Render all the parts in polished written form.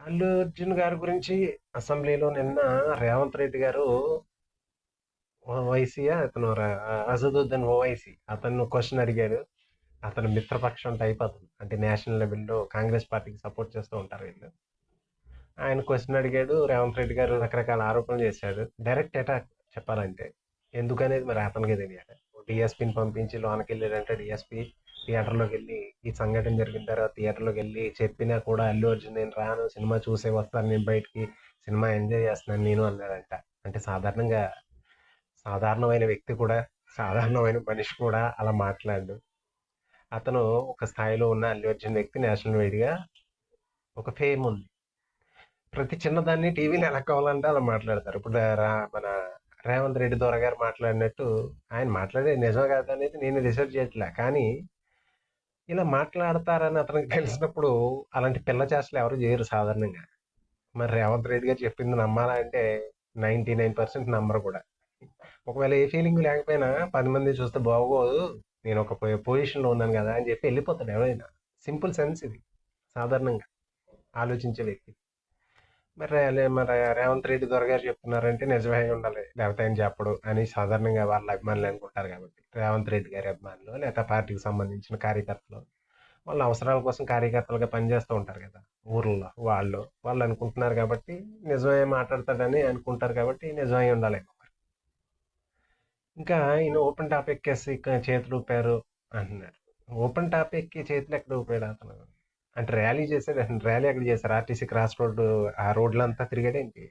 అల్లు అర్జున్ గారి గురించి అసెంబ్లీలో నిన్న రేవంత్ రెడ్డి గారు ఓవైసీయా అతను అసదుద్దీన్ ఓవైసీ అతను క్వశ్చన్ అడిగాడు. అతను మిత్రపక్షం టైప్ అతను, అంటే నేషనల్ లెవెల్లో కాంగ్రెస్ పార్టీకి సపోర్ట్ చేస్తూ ఉంటారు వీళ్ళు. ఆయన క్వశ్చన్ అడిగాడు. రేవంత్ రెడ్డి గారు రకరకాల ఆరోపణలు చేశాడు. డైరెక్ట్ అటాక్ చెప్పాలంటే. ఎందుకనేది మరి అతనికే తెలియాలి. డిఎస్పీని పంపించి లోనకి వెళ్ళాడంటే డిఎస్పీ థియేటర్లోకి వెళ్ళి ఈ సంఘటన జరిగిన తర్వాత థియేటర్లోకి వెళ్ళి చెప్పినా కూడా అల్లు అర్జున్ నేను రాను, సినిమా చూసే వస్తాను నేను బయటికి, సినిమా ఎంజాయ్ చేస్తున్నాను నేను అన్నాడంట. అంటే సాధారణంగా సాధారణమైన వ్యక్తి కూడా, సాధారణమైన మనిషి కూడా అలా మాట్లాడు. అతను ఒక స్థాయిలో ఉన్న అల్లు అర్జున్ వ్యక్తి నేషనల్ వైడ్గా ఒక ఫేమ్ ఉంది. ప్రతి చిన్నదాన్ని టీవీలో ఎలా కావాలంటే అలా మాట్లాడతారు. ఇప్పుడు మన రేవంత్ రెడ్డి దొర గారు మాట్లాడినట్టు ఆయన మాట్లాడేది నిజం కాదనేది నేను రిసర్చ్ చేయట్లే. కానీ ఇలా మాట్లాడతారని అతనికి తెలిసినప్పుడు అలాంటి పిల్ల చేష్టలు ఎవరు చేయరు సాధారణంగా. మరి రేవంత్ రెడ్డి గారు చెప్పింది నమ్మాలా అంటే 99% నమ్మరు కూడా. ఒకవేళ ఏ ఫీలింగ్ లేకపోయినా 10 మంది చూస్తే బాగోదు, నేను ఒక పొజిషన్లో ఉన్నాను కదా అని చెప్పి వెళ్ళిపోతాడు ఎవరైనా. సింపుల్ సెన్స్ ఇది సాధారణంగా ఆలోచించే వ్యక్తి. మరి రేవంత్ రెడ్డి దొరగారు చెప్తున్నారంటే నిజమే అయి ఉండాలి, లేకపోతే ఆయన చెప్పడు అని సాధారణంగా వాళ్ళ అభిమానులు అనుకుంటారు. కాబట్టి రేవంత్ రెడ్డి గారి అభిమానులు లేదా పార్టీకి సంబంధించిన కార్యకర్తలు వాళ్ళ అవసరాల కోసం కార్యకర్తలుగా పనిచేస్తూ ఉంటారు కదా ఊర్లలో, వాళ్ళు అనుకుంటున్నారు కాబట్టి నిజమే మాట్లాడతాడని అనుకుంటారు కాబట్టి నిజమై ఉండాలి. ఇంకా ఈయన ఓపెన్ టాప్ ఎక్కేసి చేతులు ఊపారు అంటున్నారు. ఓపెన్ టాప్ ఎక్కి చేతులు ఎక్కడ ఊపాడు అతను? అంటే ర్యాలీ చేశాడు. ర్యాలీ ఎక్కడ చేశారు? ఆర్టీసీ క్రాస్ రోడ్డు ఆ రోడ్లు అంతా తిరిగాడేంటి?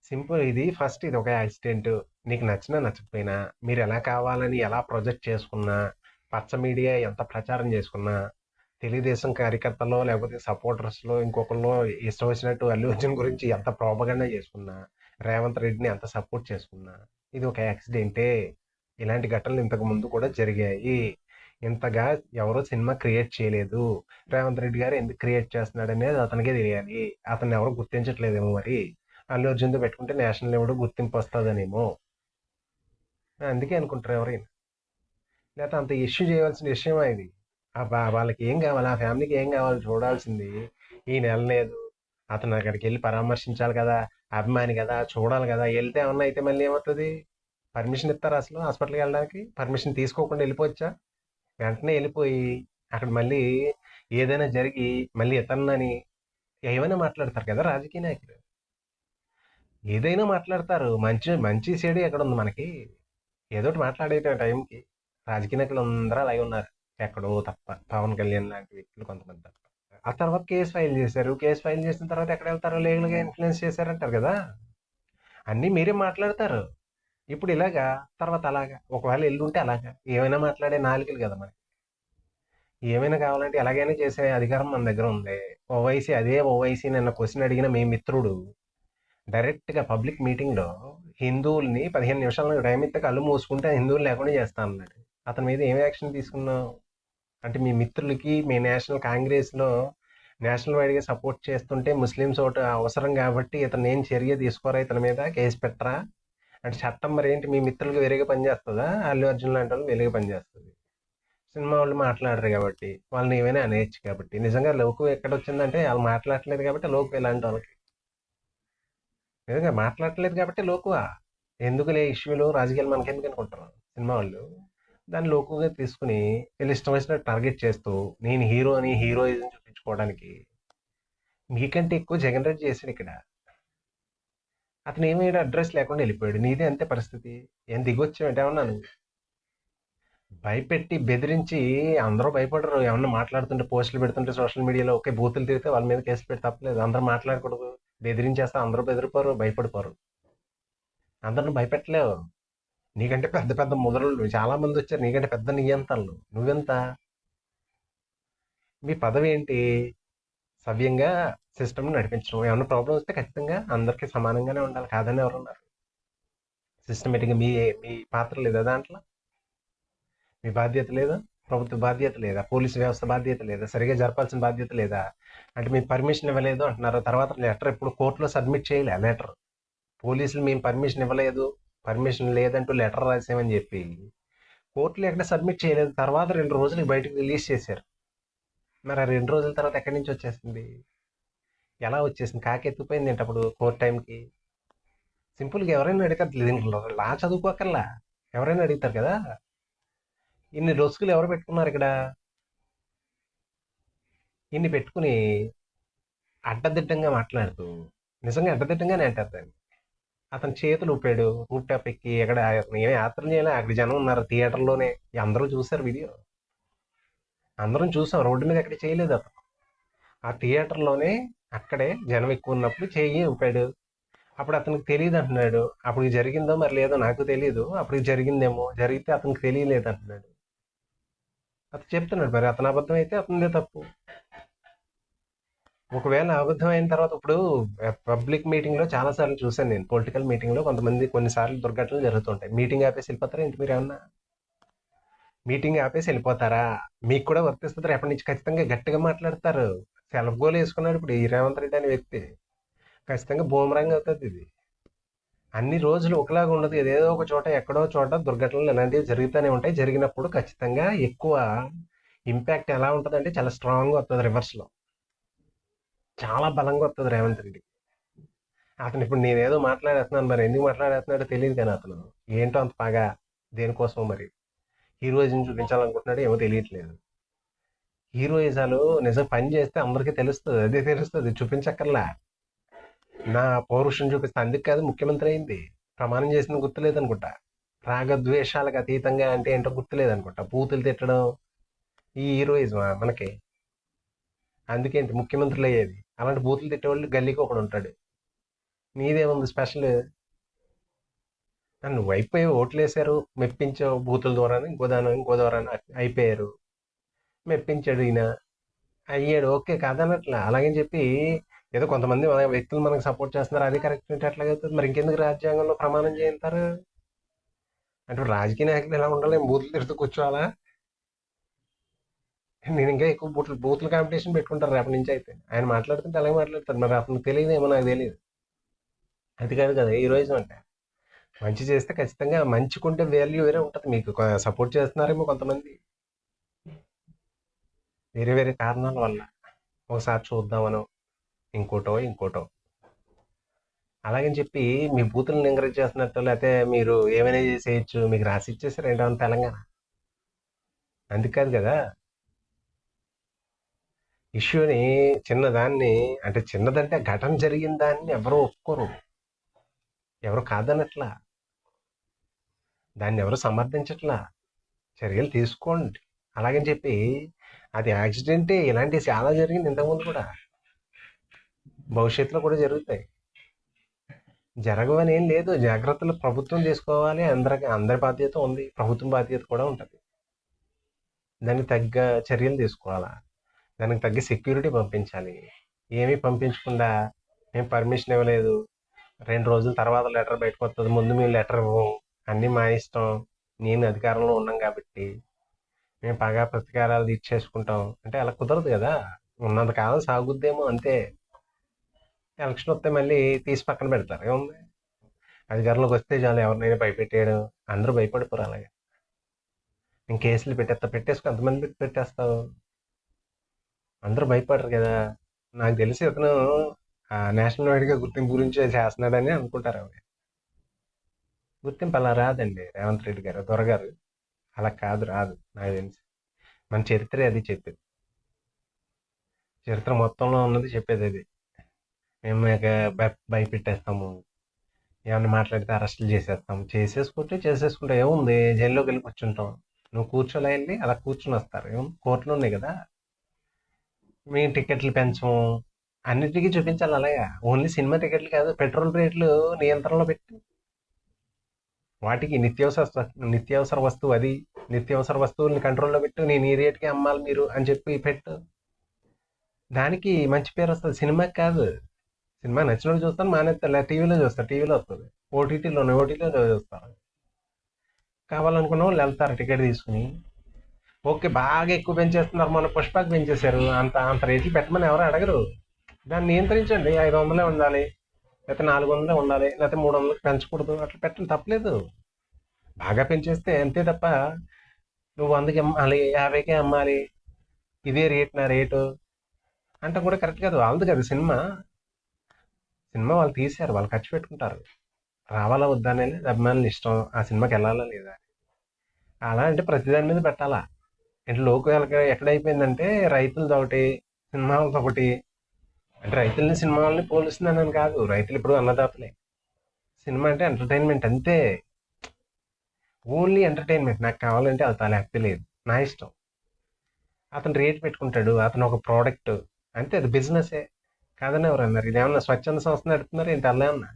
సింపుల్. ఇది ఫస్ట్ ఇది ఒక యాక్సిడెంట్. నీకు నచ్చినా నచ్చకపోయినా మీరు ఎలా కావాలని ఎలా ప్రొజెక్ట్ చేసుకున్నా, పచ్చ మీడియా ఎంత ప్రచారం చేసుకున్నా, తెలుగుదేశం కార్యకర్తల్లో లేకపోతే సపోర్టర్స్లో ఇంకొకళ్ళు ఇష్టం వచ్చినట్టు అల్లు అర్జున్ గురించి ఎంత ప్రోపగండా చేసుకున్నా, రేవంత్ రెడ్డిని ఎంత సపోర్ట్ చేసుకున్నా, ఇది ఒక యాక్సిడెంటే. ఇలాంటి ఘటనలు ఇంతకు ముందు కూడా జరిగాయి. ఇంతగా ఎవరో సినిమా క్రియేట్ చేయలేదు. రేవంత్ రెడ్డి గారు ఎందుకు క్రియేట్ చేస్తున్నాడు అనేది అతనికే తెలియాలి. అతన్ని ఎవరు గుర్తించట్లేదేమో మరి. అల్లు అర్జున్తో పెట్టుకుంటే నేషనల్ లెవెల్ గుర్తింపు వస్తుందనేమో, అందుకే అనుకుంటారు ఎవరైనా. లేకపోతే అంత ఇష్యూ చేయవలసిన విషయమా ఇది? వాళ్ళకి ఏం కావాలి, ఆ ఫ్యామిలీకి ఏం కావాలి చూడాల్సింది. ఈ నెల లేదు, అతను అక్కడికి వెళ్ళి పరామర్శించాలి కదా, అభిమాని కదా, చూడాలి కదా. వెళ్తే ఏమన్నా అయితే మళ్ళీ ఏమవుతుంది? పర్మిషన్ ఇస్తారా అసలు హాస్పిటల్కి వెళ్ళడానికి? పర్మిషన్ తీసుకోకుండా వెళ్ళిపోవచ్చా? వెంటనే వెళ్ళిపోయి అక్కడ మళ్ళీ ఏదైనా జరిగి మళ్ళీ ఇతన్నని ఏమైనా మాట్లాడతారు కదా రాజకీయ నాయకులు. ఏదైనా మాట్లాడతారు. మంచి మంచి చెడు ఎక్కడ ఉంది మనకి? ఏదో ఒకటి మాట్లాడే టైంకి రాజకీయ నాయకులు అందరూ అలాగే ఉన్నారు. ఎక్కడో తప్ప పవన్ కళ్యాణ్ లాంటి వ్యక్తులు కొంతమంది తప్ప. ఆ తర్వాత కేసు ఫైల్ చేశారు. కేసు ఫైల్ చేసిన తర్వాత ఎక్కడ వెళ్తారో లీగల్గా ఇన్ఫ్లుయెన్స్ చేశారంటారు కదా. అన్నీ మీరే మాట్లాడతారు. ఇప్పుడు ఇలాగా, తర్వాత అలాగా, ఒకవేళ ఎల్లుంటే అలాగా. ఏమైనా మాట్లాడే నాలుకలు కదా మనకి. ఏమైనా కావాలంటే ఎలాగైనా చేసే అధికారం మన దగ్గర ఉంది. ఓవైసీ, అదే ఓవైసీ నిన్న క్వశ్చన్ అడిగిన మీ మిత్రుడు డైరెక్ట్గా పబ్లిక్ మీటింగ్లో హిందువుల్ని 15 నిమిషాలు టైం ఇస్తే కళ్ళు మూసుకుంటే హిందువులు లేకుండా చేస్తా అన్నాడు. అతని మీద ఏం యాక్షన్ తీసుకున్నావు? అంటే మీ మిత్రులకి మీ నేషనల్ కాంగ్రెస్లో నేషనల్ వైడ్గా సపోర్ట్ చేస్తుంటే ముస్లిమ్స్ ఓటు అవసరం కాబట్టి ఇతను ఏం చర్య తీసుకోరా, ఇతని మీద కేసు పెట్టరా? అంటే చట్టం మరి ఏంటి, మీ మిత్రులకు వేరేగా పనిచేస్తుందా? అల్లు అర్జున్ లాంటి వాళ్ళు వేరేగా పనిచేస్తుంది. సినిమా వాళ్ళు మాట్లాడరు కాబట్టి వాళ్ళని ఏమైనా అనేయచ్చు. కాబట్టి నిజంగా లోకు ఎక్కడ వచ్చిందంటే వాళ్ళు మాట్లాడట్లేదు కాబట్టి లోకు ఇలాంటి వాళ్ళకి నిజంగా మాట్లాడట్లేదు కాబట్టి లోకువా. ఎందుకులే ఇష్యూలు రాజకీయాలు మనకెందుకు అనుకుంటారు సినిమా వాళ్ళు. దాన్ని లోకుగా తీసుకుని వీళ్ళు ఇష్టం వచ్చినట్టు టార్గెట్ చేస్తూ నేను హీరో అని హీరోయిజం చూపించుకోవడానికి మీకంటే ఎక్కువ జగన్ రెడ్డి చేశాడు ఇక్కడ. అతను ఏమైనా అడ్రస్ లేకుండా వెళ్ళిపోయాడు. నీదే అంతే పరిస్థితి. ఏం దిగొచ్చావు ఏమన్నాను? భయపెట్టి బెదిరించి అందరూ భయపడరు. ఏమన్నా మాట్లాడుతుంటే పోస్టులు పెడుతుంటే సోషల్ మీడియాలో ఒకే బూతులు తిరిగితే వాళ్ళ మీద కేసు పెట్టి తప్పలేదు. అందరూ మాట్లాడకూడదు, బెదిరించేస్తే అందరూ బెదిరిపోరు, భయపడిపోరు. అందరిని భయపెట్టలేవు. నీకంటే పెద్ద పెద్ద ముదరులు చాలా మంది వచ్చారు. నీకంటే పెద్ద నియంతలు. నువ్వెంత? మీ పదవి ఏంటి? సవ్యంగా సిస్టమ్ నడిపించడం. ఏమన్నా ప్రాబ్లం వస్తే ఖచ్చితంగా అందరికీ సమానంగానే ఉండాలి. కాదని ఎవరున్నారు? సిస్టమేటిక్గా మీ మీ పాత్ర లేదా దాంట్లో? మీ బాధ్యత లేదా? ప్రభుత్వ బాధ్యత లేదా? పోలీసు వ్యవస్థ బాధ్యత లేదా? సరిగా జరపాల్సిన బాధ్యత లేదా? అంటే మీకు పర్మిషన్ ఇవ్వలేదు అంటున్నారు. తర్వాత లెటర్ ఎప్పుడు కోర్టులో సబ్మిట్ చేయలే లెటర్. పోలీసులు మేము పర్మిషన్ ఇవ్వలేదు, పర్మిషన్ లేదంటూ లెటర్ రాసామని చెప్పి కోర్టులో ఎక్కడ సబ్మిట్ చేయలేదు. తర్వాత 2 రోజులకి బయటకు రిలీజ్ చేశారు. మరి ఆ 2 రోజుల తర్వాత ఎక్కడి నుంచి వచ్చేస్తుంది? ఎలా వచ్చేసింది? కాకెత్తిపోయింది ఏంటి అప్పుడు కోర్ట్ టైంకి? సింపుల్‌గా ఎవరైనా అడుగుతారు. దీంట్లో లా చదువుకోక్కర్లా. ఎవరైనా అడుగుతారు కదా! ఇన్ని లొసుగులు ఎవరు పెట్టుకున్నారిక్కడ? ఇన్ని పెట్టుకొని అడ్డదిడ్డంగా మాట్లాడుతూ, నిజంగా అడ్డదిడ్డంగానే అంటారు దాన్ని. అతని చేతులు ఊపాడు. రూఫ్ టాప్ ఎక్కి ఎక్కడ ఏమి యాత్ర చేయలే. అక్కడ జనం ఉన్నారు థియేటర్‌లోనే. అందరూ చూసారు వీడియో. అందరం చూసాం. రోడ్డు మీద ఎక్కడ చేయలేదు అతను. ఆ థియేటర్‌లోనే అక్కడే జనం ఎక్కువ ఉన్నప్పుడు చెయ్యి ఊపాడు. అప్పుడు అతనికి తెలియదు అంటున్నాడు. అప్పుడు ఇది జరిగిందో మరి లేదో నాకు తెలియదు. అప్పుడు ఇది జరిగిందేమో. జరిగితే అతనికి తెలియలేదు అంటున్నాడు. అతను చెప్తున్నాడు. మరి అతని అబద్ధం అయితే అతనిదే తప్పు. ఒకవేళ అబద్ధం అయిన తర్వాత ఇప్పుడు పబ్లిక్ మీటింగ్ లో చాలా సార్లు చూశాను నేను. పొలిటికల్ మీటింగ్ లో కొంతమంది కొన్నిసార్లు దుర్ఘటనలు జరుగుతుంటాయి. మీటింగ్ ఆపేసి వెళ్ళిపోతారా ఏంటి మీరు ఏమన్నా? మీటింగ్ ఆపేసి వెళ్ళిపోతారా? మీకు కూడా వర్తిస్తుంది. రేపటి నుంచి ఖచ్చితంగా గట్టిగా మాట్లాడతారు. సెల్ఫ్ గోల్ వేసుకున్నాడు ఇప్పుడు ఈ రేవంత్ రెడ్డి అనే వ్యక్తి. ఖచ్చితంగా బూమరాంగ్ అవుతుంది ఇది. అన్ని రోజులు ఒకలాగా ఉండదు. ఏదో ఒక చోట ఎక్కడో చోట దుర్ఘటనలు ఇలాంటివి జరుగుతూనే ఉంటాయి. జరిగినప్పుడు ఖచ్చితంగా ఎక్కువ ఇంపాక్ట్ ఎలా ఉంటుంది అంటే చాలా స్ట్రాంగ్ వస్తుంది. రివర్స్ లో చాలా బలంగా వస్తుంది రేవంత్ రెడ్డి. అతను ఇప్పుడు నేనేదో మాట్లాడేస్తున్నాను, మరి ఎందుకు మాట్లాడేస్తున్నాడో తెలియదు కానీ అతను ఏంటో అంత బాగా దేనికోసం మరి హీరోయిజం చూపించాలనుకుంటున్నాడో ఏమో తెలియట్లేదు. హీరోయిజాలు నిజం పని చేస్తే అందరికీ తెలుస్తుంది. అదే తెలుస్తుంది, చూపించక్కర్లా. నా పౌరుషం చూపిస్తే అందుకు కాదు ముఖ్యమంత్రి అయింది. ప్రమాణం చేసిన గుర్తులేదనుకుంటా. రాగద్వేషాలకు అతీతంగా అంటే ఏంటో గుర్తులేదనుకుంటా. బూతులు తిట్టడం ఈ హీరోయిజమా మనకి? అందుకేంటి ముఖ్యమంత్రులు అయ్యేది? అలాంటి బూతులు తిట్టేవాళ్ళు గల్లీకి ఒకడు ఉంటాడు. నీదేముంది స్పెషల్? నువ్వు అయిపోయి ఓట్లేశారు, మెప్పించావు బూతుల ద్వారానే, ఇంకో ద్వారానే అయిపోయారు. మెప్పించాడు ఈయన, అయ్యాడు, ఓకే కాదనట్లా. అలాగని చెప్పి ఏదో కొంతమంది వ్యక్తులు మనకు సపోర్ట్ చేస్తున్నారు అది కరెక్ట్ అంటే ఎట్లాగవుతుంది? మరి ఇంకెందుకు రాజ్యాంగంలో ప్రమాణం చేయంటారు? అంటే ఇప్పుడు రాజకీయ నాయకులు ఎలా ఉండాలి? బూతులు తిడుతూ కూర్చోవాలా? నేను ఇంకా ఎక్కువ బూతుల కాంపిటీషన్ పెట్టుకుంటారు రేపటి నుంచి అయితే. ఆయన మాట్లాడుతుంటే అలాగే మాట్లాడతారు. మరి అతనికి తెలియదేమో, నాకు తెలియదు. అది కాదు కదా ఈ రోజు అంటే. మంచి చేస్తే ఖచ్చితంగా మంచికుంటే వాల్యూ వేరే ఉంటుంది. మీకు సపోర్ట్ చేస్తున్నారేమో కొంతమంది వేరే వేరే కారణాల వల్ల. ఒకసారి చూద్దామనో, ఇంకోటో అలాగని చెప్పి మీ బూతులను ఎంకరేజ్ చేస్తున్నట్టు, లేకపోతే మీరు ఏమైనా చేసేయచ్చు, మీకు రాసి ఇచ్చేసారు ఏంటో తెలంగాణ. అందుకు కాదు కదా ఇష్యూని. చిన్నదాన్ని అంటే చిన్నదంటే ఘటన జరిగిన దాన్ని ఎవరు ఒప్పుకోరు, ఎవరు కాదనట్లా, దాన్ని ఎవరు సమర్థించట్లా. చర్యలు తీసుకోండి అలాగని చెప్పి. అది యాక్సిడెంటే, ఇలాంటివి చాలా జరిగింది ఇంతకుముందు కూడా, భవిష్యత్తులో కూడా జరుగుతాయి. జరగవని ఏం లేదు. జాగ్రత్తలు ప్రభుత్వం తీసుకోవాలి. అందరి బాధ్యత ఉంది, ప్రభుత్వం బాధ్యత కూడా ఉంటుంది. దానికి తగ్గ చర్యలు తీసుకోవాలా, దానికి తగ్గ సెక్యూరిటీ పంపించాలి. ఏమీ పంపించకుండా మేము పర్మిషన్ ఇవ్వలేదు, 2 రోజుల తర్వాత లెటర్ బయటకు వస్తుంది, ముందు మేము లెటర్ ఇవ్వం, అన్నీ మా ఇష్టం, నేను అధికారంలో ఉన్నాం కాబట్టి మేము పగా ప్రతీకారాలు తీర్చేసుకుంటాం అంటే అలా కుదరదు కదా. ఉన్నంతకాలం సాగుద్దేమో అంతే. ఎలక్షన్ వస్తే మళ్ళీ తీసి పక్కన పెడతారు. ఏముంది, అధికారంలోకి వస్తే చాలు ఎవరినైనా భయపెట్టేయడం. అందరూ భయపడిపోరు అలాగే. నేను కేసులు పెట్టేసుకో, ఎంతమంది పెట్టేస్తావు? అందరూ భయపడరు కదా. నాకు తెలిసి ఇతను నేషనల్ వైడ్గా గుర్తింపు గురించి చేస్తున్నాడని అనుకుంటారు. అవి గుర్తింపు అలా రాదండి రేవంత్ రెడ్డి గారు, దొరగారు. అలా కాదు, రాదు. నాకు తెలిసి మన చరిత్రే అది చెప్పేది. చరిత్ర మొత్తంలో ఉన్నది చెప్పేది అది. మేము ఇక భయపెట్టేస్తాము, ఏమన్నా మాట్లాడితే అరెస్టులు చేసేస్తాం. చేసేసుకుంటే ఏముంది, జైల్లోకి వెళ్ళి కూర్చుంటాం. నువ్వు కూర్చోలే వెళ్ళి అలా కూర్చుని వస్తారు. ఏముంది, కోర్టులు ఉన్నాయి కదా. మేము టికెట్లు పెంచము, అన్నిటికీ చూపించాలి అలాగా. ఓన్లీ సినిమా టికెట్లు కాదు, పెట్రోల్ రేట్లు నియంత్రణలో పెట్టి వాటికి నిత్యావసర వస్తువు అది. నిత్యావసర వస్తువుల్ని కంట్రోల్లో పెట్టు, నేను ఈ రేట్కి అమ్మాలి మీరు అని చెప్పి పెట్టు. దానికి మంచి పేరు వస్తుంది, సినిమాకి కాదు. సినిమా నచ్చినట్టు చూస్తాను, మానేస్తారు. టీవీలో చూస్తారు, టీవీలో వస్తుంది. ఓటీటీలో చూస్తారు. కావాలనుకున్న వాళ్ళు వెళ్తారు టికెట్ తీసుకుని. ఓకే, బాగా ఎక్కువ పెంచేస్తున్నారు, మన పుష్పకి పెంచేశారు, అంత అంత రేట్లు పెట్టమని ఎవరు అడగరు. దాన్ని నియంత్రించండి. 500 ఉండాలి, లేకపోతే 400 ఉండాలి, లేకపోతే 300 పెంచకూడదు, అట్లా పెట్టండి, తప్పలేదు. బాగా పెంచేస్తే అంతే తప్ప నువ్వు 100కి అమ్మాలి, 50కే అమ్మాలి, ఇదే రేట్ నా రేటు అంటే కూడా కరెక్ట్ కాదు. వాళ్ళది కదా సినిమా. సినిమా వాళ్ళు తీశారు. వాళ్ళు ఖర్చు పెట్టుకుంటారు. రావాలా వద్దా అనేది అభిమానుల ఇష్టం. ఆ సినిమాకి వెళ్ళాలా లేదా. అలా అంటే ప్రతి దాని మీద పెట్టాలా. ఇటు లోకల్‌గా ఎక్కడైపోయిందంటే రైతులది ఒకటి, సినిమా వాళ్ళది ఒకటి. అంటే రైతుల్ని, సినిమా వాళ్ళని పోలుస్తున్నానని కాదు. రైతులు ఇప్పుడు అన్నదాతలే. సినిమా అంటే ఎంటర్‌టైన్‌మెంట్ అంతే. Only entertainment. నాకు కావాలంటే వెళ్తా, లేకపోతే లేదు. నా ఇష్టం. అతను రేట్ పెట్టుకుంటాడు. అతను ఒక ప్రోడక్ట్. అంతే, అది బిజినెసే. కాదని ఎవరన్నారు? ఇదేమన్నా స్వచ్ఛంద సంస్థ నడుపుతున్నారు ఏంటి? అలా ఏమన్నా?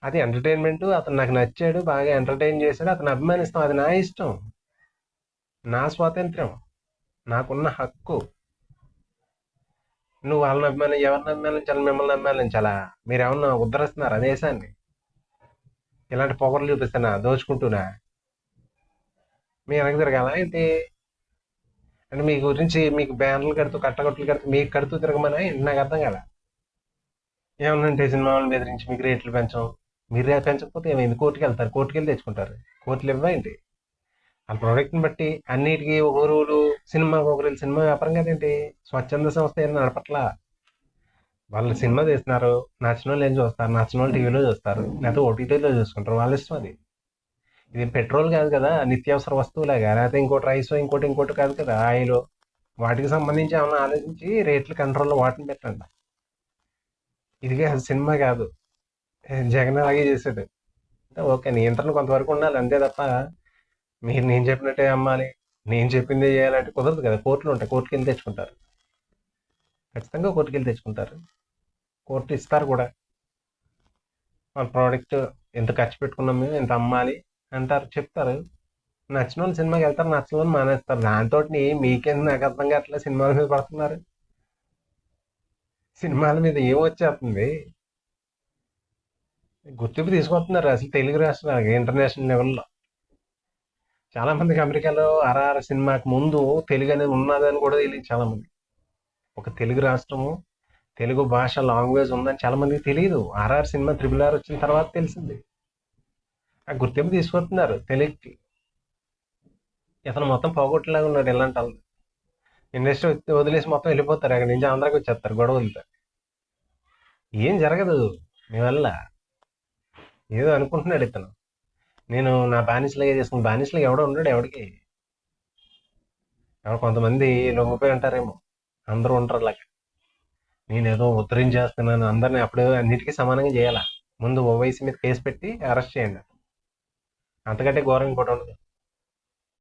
అది ఎంటర్‌టైన్‌మెంట్. అతను నాకు నచ్చాడు, బాగా ఎంటర్‌టైన్ చేశాడు, అతను అభిమానిస్తాం. అది నా ఇష్టం. నా స్వాతంత్ర్యం. నాకున్న హక్కు. నువ్వు వాళ్ళని ఎవరిని అభిమానించాలి? మిమ్మల్ని అభిమానించాలా? మీరేమన్నా ఉద్ధరిస్తున్నారా దేశాన్ని? ఇలాంటి పొగరు చూపిస్తున్నా, దోచుకుంటూనా? మీ వెనక తిరగాల ఏంటి? అంటే మీ గురించి మీకు బ్యానర్లు కడుతూ, కట్టగొట్టులు కడుతూ, మీకు కడుతూ తిరగమని ఏంటి? నాకు అర్థం కదా. ఏమన్నంటే సినిమా వాళ్ళని బెదిరించి మీకు రేట్లు పెంచం. మీరు రేట్లు పెంచకపోతే ఏమైంది? కోర్టుకి వెళ్తారు. కోర్టుకి వెళ్ళి తెచ్చుకుంటారు. కోర్టులు ఇవ్వా ఏంటి? వాళ్ళ ప్రోడక్ట్ని బట్టి అన్నిటికీ ఒక రూలు. సినిమాకి ఒక రూలు. సినిమా వ్యాపారం కదేంటి? స్వచ్ఛంద సంస్థ ఏం నడపట్లా. వాళ్ళు సినిమా తీస్తున్నారు. నచ్చిన వాళ్ళు ఏం చూస్తారు? నచ్చిన వాళ్ళు టీవీలో చూస్తారు, లేకపోతే ఓటీటీలో చూసుకుంటారు. వాళ్ళ ఇష్టం అది. ఇది పెట్రోల్ కాదు కదా, నిత్యావసర వస్తువులాగా. లేకపోతే ఇంకోటి రైస్, ఇంకోటి ఇంకోటి కాదు కదా, ఆయిల్. వాటికి సంబంధించి ఏమన్నా ఆలోచించి రేట్లు కంట్రోల్లో వాటిని పెట్టండి. ఇది కాదు, సినిమా కాదు. జగన్ అలాగే చేసాడు. అంటే ఓకే, నియంత్రణ కొంతవరకు ఉండాలి అంతే తప్ప మీరు నేను చెప్పినట్టే అమ్మాలి, నేను చెప్పిందే చేయాలంటే కుదరదు కదా. కోర్టులు ఉంటాయి. కోర్టుకి వెళ్ళి తెచ్చుకుంటారు. ఖచ్చితంగా కోర్టుకి వెళ్ళి తెచ్చుకుంటారు. కోర్టు ఇస్తారు కూడా. మన ప్రోడక్ట్ ఎంత ఖర్చు పెట్టుకున్నాం, మేము ఎంత అమ్మాలి అంటారు, చెప్తారు. నచ్చిన వాళ్ళు సినిమాకి వెళ్తారు, నచ్చిన వాళ్ళు మానేస్తారు. దాంతో మీకేం, నాకు అర్థం కావట్లేదు. సినిమాల మీద పడుతున్నారు. సినిమాల మీద ఏం వచ్చేస్తుంది? గుర్తింపు తీసుకొస్తున్నారు అసలు తెలుగు రాష్ట్రాలకి ఇంటర్నేషనల్ లెవెల్లో. చాలా మందికి అమెరికాలో ఆర్ఆర్ సినిమాకి ముందు తెలుగు అనేది ఉన్నదని కూడా తెలియదు చాలా మంది. ఒక తెలుగు రాష్ట్రము, తెలుగు భాష, లాంగ్వేజ్ ఉందని చాలా మందికి తెలియదు. ఆర్ఆర్ సినిమా, త్రిబుల్ ఆర్ వచ్చిన తర్వాత తెలిసింది. ఆ గుర్తింపు తీసుకొస్తున్నారు తెలుగుకి. ఇతను మొత్తం పోగొట్టలాగా ఉన్నాడు ఇలాంటి వాళ్ళు. ఇండస్ట్రీ వదిలేసి మొత్తం వెళ్ళిపోతారు. అక్కడి నుంచి ఆంధ్రాకి వచ్చేస్తారు గొడవలతో. ఏం జరగదు మీ వల్ల. ఏదో అనుకుంటున్నాడు ఇతను. నేను నా బానిసలుగా చేసుకుని, బానిసలుగా ఎవడో ఉన్నాడు ఎవడికి. ఎవరు కొంతమంది లొంగిపోయి ఉంటారేమో. అందరూ ఉంటారు అలాగా. నేనేదో ఉద్ధరించేస్తున్నాను అందరిని, అప్పుడు అన్నిటికీ సమానంగా చేయాలా. ముందు ఓవైసీ మీద కేసు పెట్టి అరెస్ట్ చేయండి. అంతకంటే ఘోరం ఇంకోటి ఉండదు.